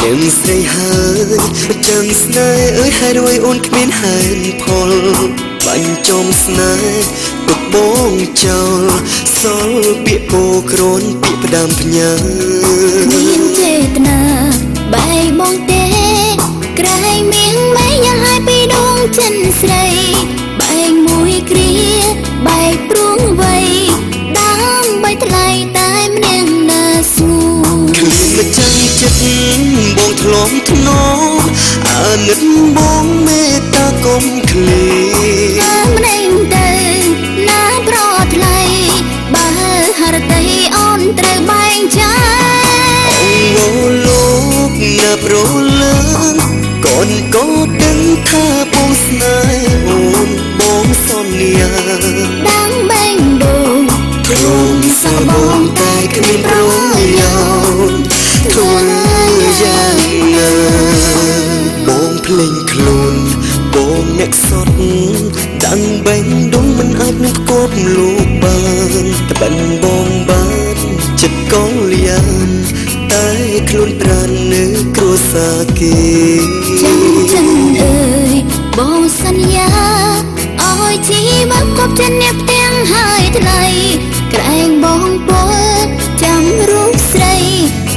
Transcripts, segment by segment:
ยังใส่หายจังสนายเอ้ยให้ด้วยอุ่นขมิ้นหายพอลบันจมสนายตุกบงเจ้าสอลเปียโปโครนปีประดามพญาគ្មានចេតនាបែកបងទេក្រែងមៀងមិនយ៉ាងឲ្យពីដងចិនស្រីបែកមួយគ្រាបែកព្រួងវ័យដើម្បីថ្លៃតែម្នាក់ណាស្ងួនគ្មានមកចាំចិត្តបងធ្លំធ្នមអាណិតបងមេត្តាកុំឃ្លីម្នាក់ទៅណាប្រថ្លៃបើហរតីអូនត្រូវបែងចែកអូលោកណាប្រលើងកូនក៏ដឹងថាបងស្នេហ៍អូនបងសន្យាដាំបែងដូងព្រមសាបងតែគ្មានប្រយោជន៍ធ្វើយ៉ាងណាបងភ្លេងខ្លួនបងអ្នកសត់តាំងបែងដូងមិនអាចនឹងគប់លោកបានតែបិណ្ឌបងបានចិត្តកងលៀនតែខ្លួនប្រាណនៅគ្រួសារគេចិនអើយបងសន្យាអើយជីវិតគប់ចិនអ្នកផ្ទាំងហើយថ្លៃក្រែងបងពោចាំរូបស្រី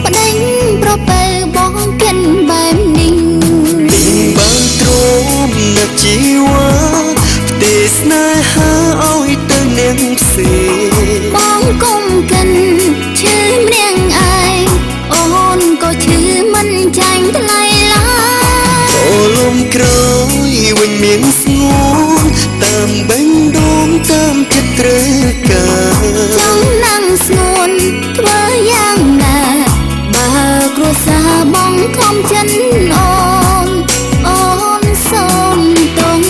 ប្តេញប្រពើបងកិនបែបនេះបានទ្រមណាស់ជីវ៉ាទេស្នេហាឲ្យទៅនាងផ្សេងបងគុំកិនឈឺម្នាក់ឯងអូនក៏ឈឺមិនចាញ់ថ្លៃឡើយអូលំក្រោយវិញមានស្ងួនតាមបេងដូងតាមចិត្តត្រូវការចង់ណាំងស្ងួនធ្វើយ៉ាងណាបើគ្រួសារបងខំចិនអូនសូមតង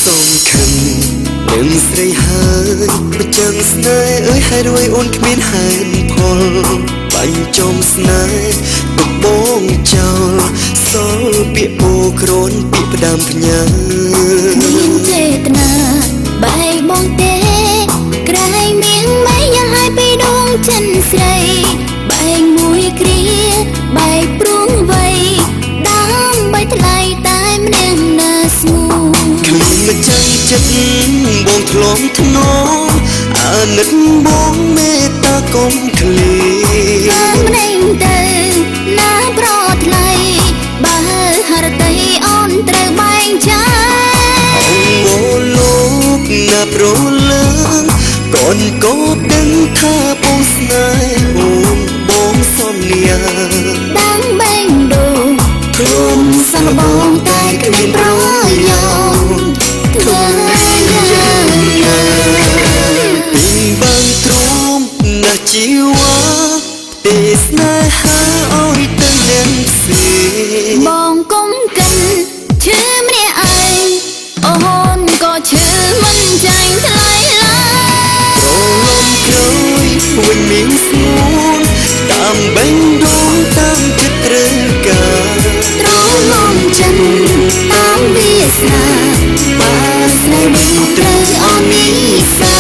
សូមខឹងនឹងស្រីហើយប្រចាំស្នេហ៍អើយហើយរួយអូនគ្មានហេតុផលបាញ់ចំស្នេហ៍ទុកបងចោលសល់ពាក្យពោក្រនពាក្យផ្ដាំផ្ញើគ្មានចេតនាបែកបងទេក្រែងមៀងមិនយ៉ាងឲ្យពីដងចិនស្រីបែកមួយគ្រាបែកព្រួងវ័យដើម្បីថ្លៃតែម្នាក់ណាស្ងួនគ្មានមកចាំចិត្តបងធ្លំធ្នមអាណិតបងមេត្តាកុំឃ្លីម្នាក់ទៅណាប្រថ្លៃបើហរតីអូនត្រូវបែងចែកអូលោកណាប្រលើងកូនក៏ដឹងថាបងស្នេហ៍អូនបងសន្យាដាំបែងដូងព្រមសាបងតែគ្មានប្រយោជន៍ធ្វើយ៉ាងណាពីបានទ្រាំណាស់ជីវ៉ាទេស្នេហាឲ្យទៅនឹងផ្សេងបងគុំកិនឈឺម្នាក់ឯងអូនក៏ឈឺមិនចាញ់ថ្លៃឡើយប្រលំក្រោយវិញមានស្ងួនតាមបេងដូងតាមចិត្តត្រូវការត្រលំចិនតាមវាសនាបើស្នេហ៍វិញត្រូវអននិសា